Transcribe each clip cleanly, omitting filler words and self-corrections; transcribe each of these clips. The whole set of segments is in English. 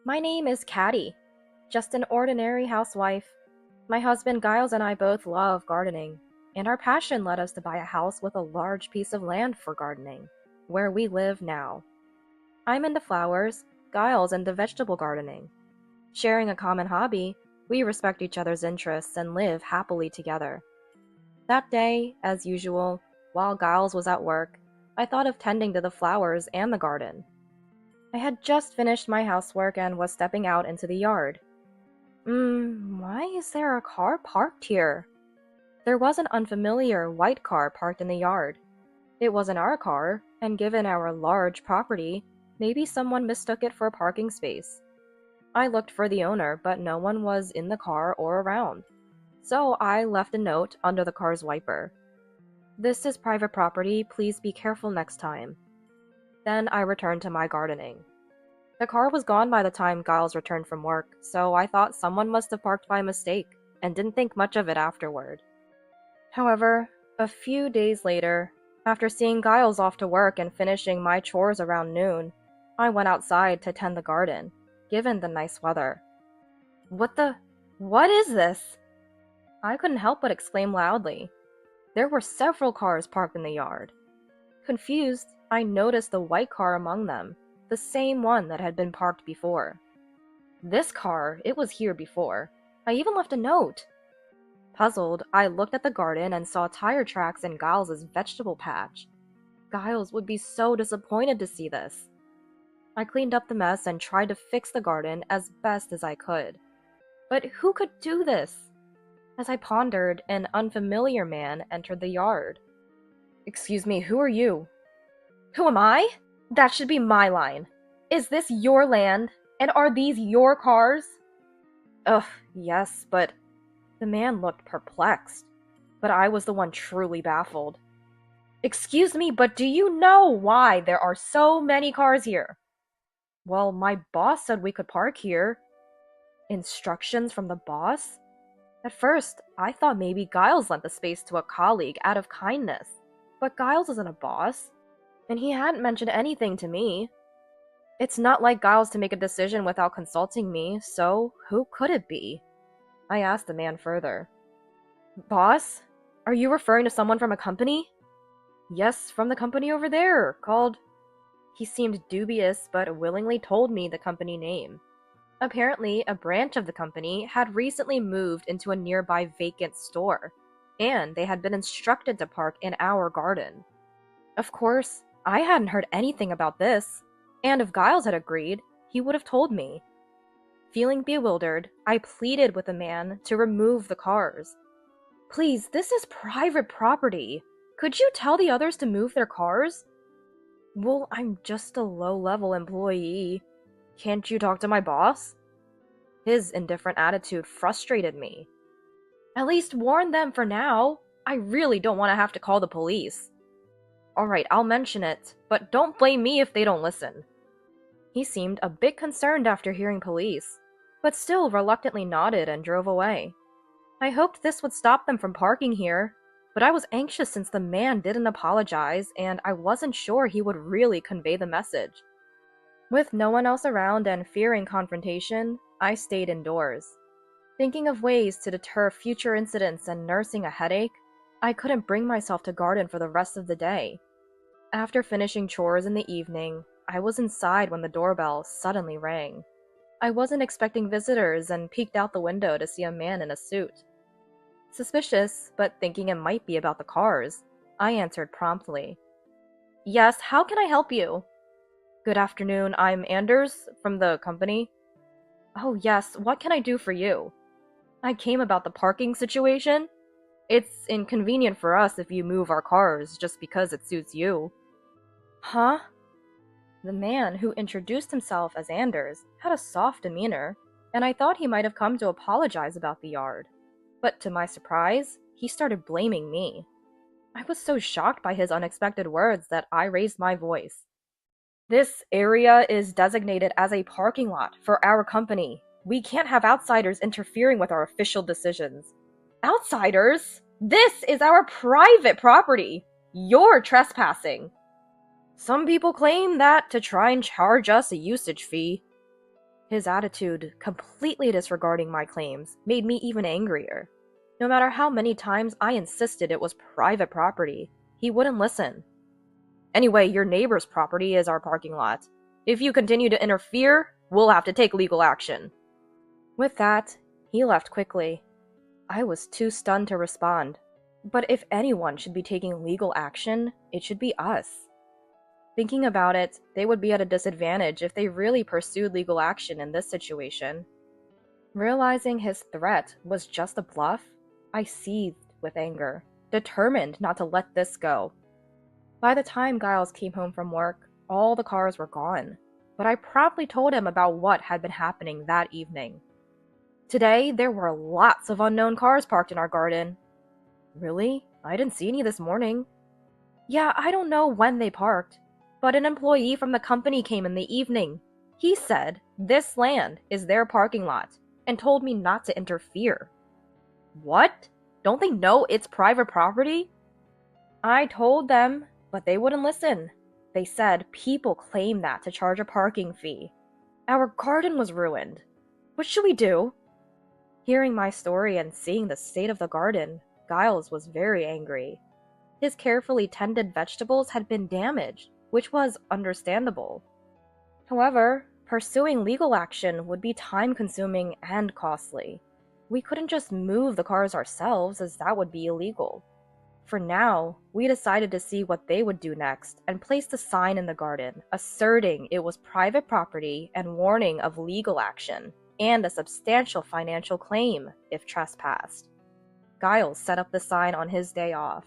My name is Caddy, just an ordinary housewife. My husband Giles and I both love gardening, and our passion led us to buy a house with a large piece of land for gardening, where we live now. I'm into flowers, Giles into vegetable gardening. Sharing a common hobby, we respect each other's interests and live happily together. That day, as usual, while Giles was at work, I thought of tending to the flowers and the garden. I had just finished my housework and was stepping out into the yard. Why is there a car parked here? There was an unfamiliar white car parked in the yard. It wasn't our car, and given our large property, maybe someone mistook it for a parking space. I looked for the owner, but no one was in the car or around. So I left a note under the car's wiper. "This is private property, please be careful next time." Then I returned to my gardening. The car was gone by the time Giles returned from work, so I thought someone must have parked by mistake, and didn't think much of it afterward. However, a few days later, after seeing Giles off to work and finishing my chores around noon, I went outside to tend the garden, given the nice weather. What is this? I couldn't help but exclaim loudly. There were several cars parked in the yard. Confused, I noticed the white car among them, the same one that had been parked before. This car, it was here before. I even left a note. Puzzled, I looked at the garden and saw tire tracks in Giles' vegetable patch. Giles would be so disappointed to see this. I cleaned up the mess and tried to fix the garden as best as I could. But who could do this? As I pondered, an unfamiliar man entered the yard. "Excuse me, who are you?" "Who am I? That should be my line. Is this your land? And are these your cars?" "Ugh, yes, but..." The man looked perplexed, but I was the one truly baffled. "Excuse me, but do you know why there are so many cars here?" "Well, my boss said we could park here." Instructions from the boss? At first, I thought maybe Giles lent the space to a colleague out of kindness. But Giles isn't a boss, and he hadn't mentioned anything to me. It's not like Giles to make a decision without consulting me, so who could it be? I asked the man further. "Boss? Are you referring to someone from a company?" "Yes, from the company over there, called..." He seemed dubious, but willingly told me the company name. Apparently, a branch of the company had recently moved into a nearby vacant store, and they had been instructed to park in our garden. Of course, I hadn't heard anything about this, and if Giles had agreed, he would have told me. Feeling bewildered, I pleaded with the man to remove the cars. "Please, this is private property. Could you tell the others to move their cars?" "Well, I'm just a low-level employee. Can't you talk to my boss?" His indifferent attitude frustrated me. "At least warn them for now. I really don't want to have to call the police." "Alright, I'll mention it, but don't blame me if they don't listen." He seemed a bit concerned after hearing police, but still reluctantly nodded and drove away. I hoped this would stop them from parking here, but I was anxious since the man didn't apologize, and I wasn't sure he would really convey the message. With no one else around and fearing confrontation, I stayed indoors. Thinking of ways to deter future incidents and nursing a headache, I couldn't bring myself to garden for the rest of the day. After finishing chores in the evening, I was inside when the doorbell suddenly rang. I wasn't expecting visitors and peeked out the window to see a man in a suit. Suspicious, but thinking it might be about the cars, I answered promptly. "Yes, how can I help you?" "Good afternoon, I'm Anders, from the company." "Oh yes, what can I do for you?" "I came about the parking situation. It's inconvenient for us if you move our cars just because it suits you." "Huh?" The man, who introduced himself as Anders, had a soft demeanor, and I thought he might have come to apologize about the yard. But to my surprise, he started blaming me. I was so shocked by his unexpected words that I raised my voice. "This area is designated as a parking lot for our company. We can't have outsiders interfering with our official decisions." "Outsiders? This is our private property! You're trespassing!" "Some people claim that to try and charge us a usage fee." His attitude, completely disregarding my claims, made me even angrier. No matter how many times I insisted it was private property, he wouldn't listen. Anyway, your neighbor's property is our parking lot. If you continue to interfere, we'll have to take legal action. With that, he left quickly. I was too stunned to respond. But if anyone should be taking legal action, it should be us. Thinking about it, they would be at a disadvantage if they really pursued legal action in this situation. Realizing his threat was just a bluff, I seethed with anger, determined not to let this go. By the time Giles came home from work, all the cars were gone, but I promptly told him about what had been happening that evening. Today, there were lots of unknown cars parked in our garden. Really? I didn't see any this morning. Yeah, I don't know when they parked, but an employee from the company came in the evening. He said this land is their parking lot and told me not to interfere. What? Don't they know it's private property? I told them, but they wouldn't listen. They said people claim that to charge a parking fee. Our garden was ruined. What should we do? Hearing my story and seeing the state of the garden, Giles was very angry. His carefully tended vegetables had been damaged, which was understandable. However, pursuing legal action would be time-consuming and costly. We couldn't just move the cars ourselves, as that would be illegal. For now, we decided to see what they would do next and placed a sign in the garden asserting it was private property and warning of legal action and a substantial financial claim if trespassed. Giles set up the sign on his day off.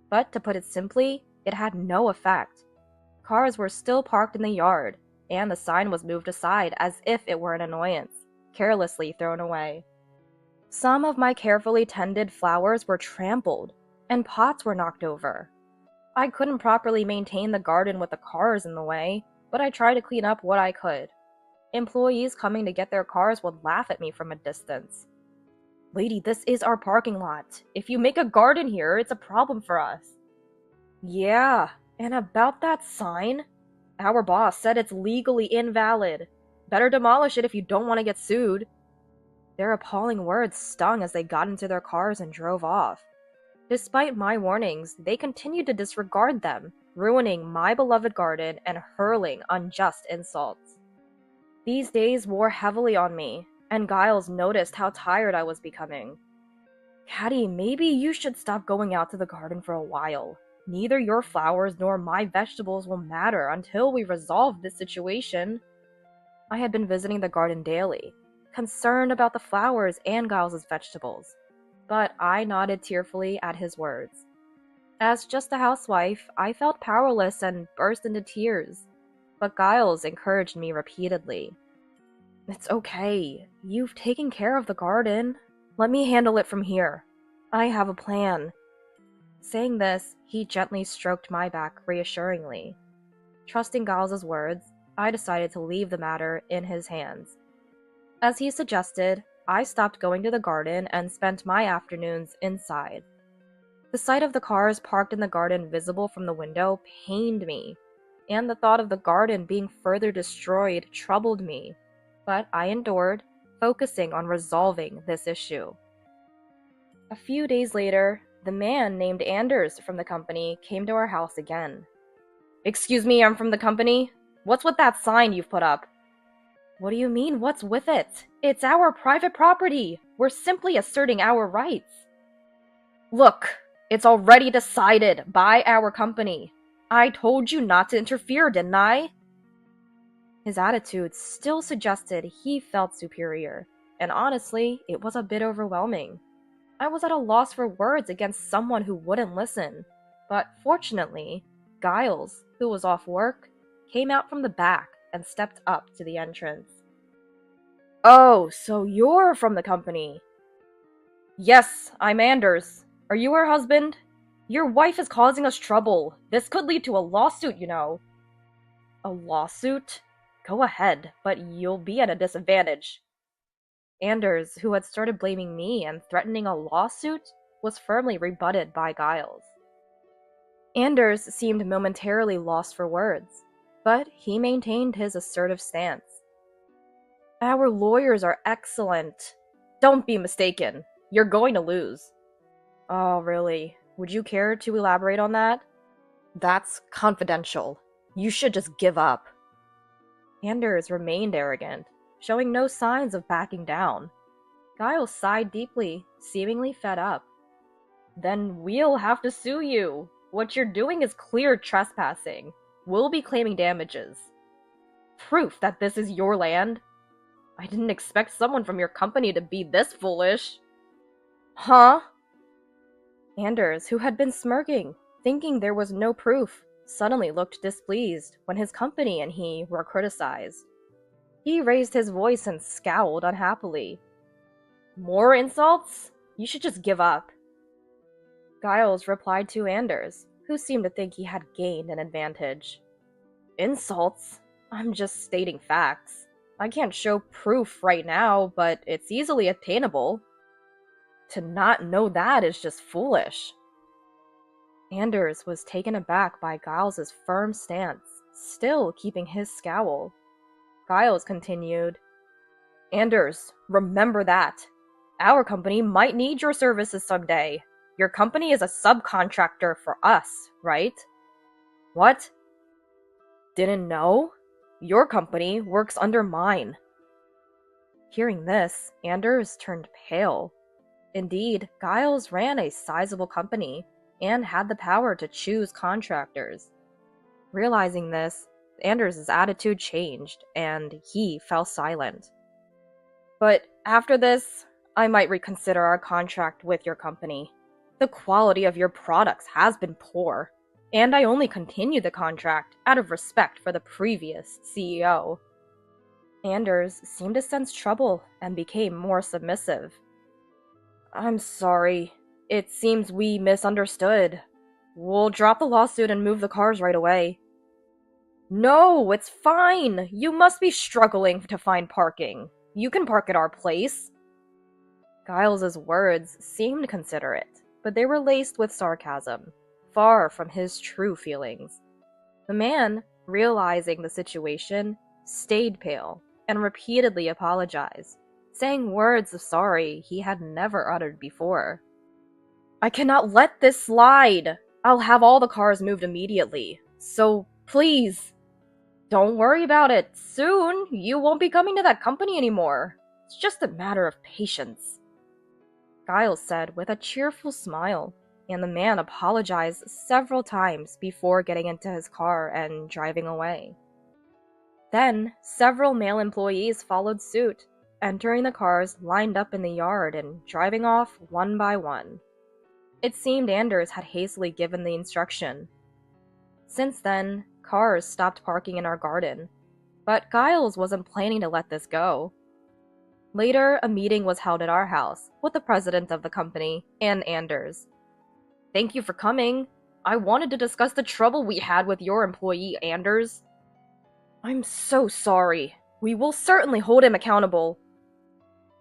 But to put it simply, it had no effect. Cars were still parked in the yard, and the sign was moved aside as if it were an annoyance, carelessly thrown away. Some of my carefully tended flowers were trampled, and pots were knocked over. I couldn't properly maintain the garden with the cars in the way, but I tried to clean up what I could. Employees coming to get their cars would laugh at me from a distance. Lady, this is our parking lot. If you make a garden here, it's a problem for us. Yeah, and about that sign? Our boss said it's legally invalid. Better demolish it if you don't want to get sued. Their appalling words stung as they got into their cars and drove off. Despite my warnings, they continued to disregard them, ruining my beloved garden and hurling unjust insults. These days wore heavily on me, and Giles noticed how tired I was becoming. Caddy, maybe you should stop going out to the garden for a while. Neither your flowers nor my vegetables will matter until we resolve this situation. I had been visiting the garden daily, concerned about the flowers and Giles' vegetables, but I nodded tearfully at his words. As just a housewife, I felt powerless and burst into tears, but Giles encouraged me repeatedly. It's okay. You've taken care of the garden. Let me handle it from here. I have a plan. Saying this, he gently stroked my back reassuringly. Trusting Giles' words, I decided to leave the matter in his hands. As he suggested, I stopped going to the garden and spent my afternoons inside. The sight of the cars parked in the garden visible from the window pained me, and the thought of the garden being further destroyed troubled me, but I endured, focusing on resolving this issue. A few days later, the man named Anders from the company came to our house again. Excuse me, I'm from the company? What's with that sign you've put up? What do you mean, what's with it? It's our private property. We're simply asserting our rights. Look, it's already decided by our company. I told you not to interfere, didn't I? His attitude still suggested he felt superior, and honestly, it was a bit overwhelming. I was at a loss for words against someone who wouldn't listen, but fortunately, Giles, who was off work, came out from the back and stepped up to the entrance. Oh, so you're from the company? Yes, I'm Anders. Are you her husband? Your wife is causing us trouble. This could lead to a lawsuit, you know. A lawsuit? Go ahead, but you'll be at a disadvantage. Anders, who had started blaming me and threatening a lawsuit, was firmly rebutted by Giles. Anders seemed momentarily lost for words, but he maintained his assertive stance. Our lawyers are excellent. Don't be mistaken. You're going to lose. Oh, really? Would you care to elaborate on that? That's confidential. You should just give up. Anders remained arrogant, showing no signs of backing down. Giles sighed deeply, seemingly fed up. Then we'll have to sue you. What you're doing is clear trespassing. We'll be claiming damages. Proof that this is your land? I didn't expect someone from your company to be this foolish. Huh? Anders, who had been smirking, thinking there was no proof, suddenly looked displeased when his company and he were criticized. He raised his voice and scowled unhappily. More insults? You should just give up. Giles replied to Anders, who seemed to think he had gained an advantage. Insults? I'm just stating facts. I can't show proof right now, but it's easily attainable. To not know that is just foolish. Anders was taken aback by Giles's firm stance, still keeping his scowl. Giles continued, Anders, remember that. Our company might need your services someday. Your company is a subcontractor for us, right? What? Didn't know? Your company works under mine. Hearing this, Anders turned pale. Indeed, Giles ran a sizable company and had the power to choose contractors. Realizing this, Anders' attitude changed, and he fell silent. But after this, I might reconsider our contract with your company. The quality of your products has been poor, and I only continued the contract out of respect for the previous CEO. Anders seemed to sense trouble and became more submissive. I'm sorry. It seems we misunderstood. We'll drop the lawsuit and move the cars right away. No, it's fine. You must be struggling to find parking. You can park at our place. Giles's words seemed considerate, but they were laced with sarcasm, far from his true feelings. The man, realizing the situation, stayed pale and repeatedly apologized, saying words of sorry he had never uttered before. I cannot let this slide. I'll have all the cars moved immediately, so please. Don't worry about it. Soon, you won't be coming to that company anymore. It's just a matter of patience. Giles said with a cheerful smile, and the man apologized several times before getting into his car and driving away. Then, several male employees followed suit, entering the cars lined up in the yard and driving off one by one. It seemed Anders had hastily given the instruction. Since then, cars stopped parking in our garden, but Giles wasn't planning to let this go. Later, a meeting was held at our house with the president of the company and Anders. Thank you for coming. I wanted to discuss the trouble we had with your employee, Anders. I'm so sorry. We will certainly hold him accountable.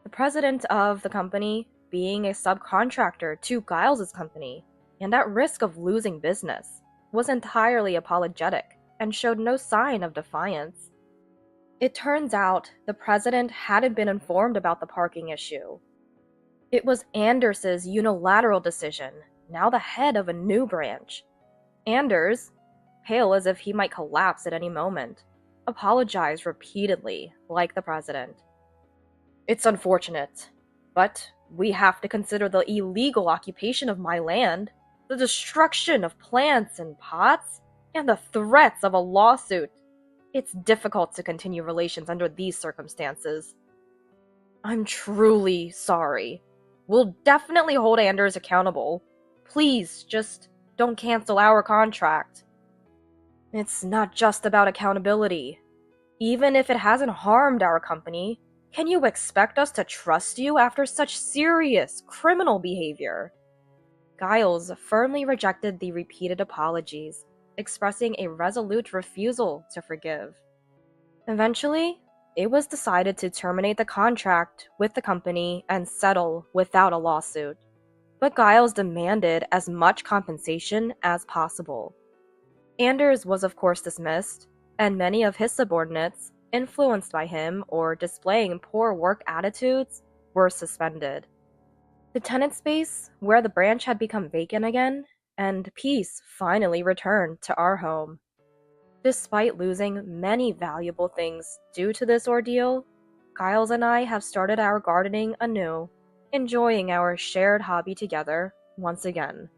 The president of the company, being a subcontractor to Giles' company, and at risk of losing business, was entirely apologetic and showed no sign of defiance. It turns out the president hadn't been informed about the parking issue. It was Anders' unilateral decision, now the head of a new branch. Anders, pale as if he might collapse at any moment, apologized repeatedly, like the president. It's unfortunate, but we have to consider the illegal occupation of my land, the destruction of plants and pots, and the threats of a lawsuit. It's difficult to continue relations under these circumstances. I'm truly sorry. We'll definitely hold Anders accountable. Please, just don't cancel our contract. It's not just about accountability. Even if it hasn't harmed our company, can you expect us to trust you after such serious criminal behavior? Giles firmly rejected the repeated apologies, expressing a resolute refusal to forgive. Eventually, it was decided to terminate the contract with the company and settle without a lawsuit. But Giles demanded as much compensation as possible. Anders was of course dismissed, and many of his subordinates, influenced by him or displaying poor work attitudes were suspended. The tenant space, where the branch had become vacant again, and peace finally returned to our home. Despite losing many valuable things due to this ordeal, Giles and I have started our gardening anew, enjoying our shared hobby together once again.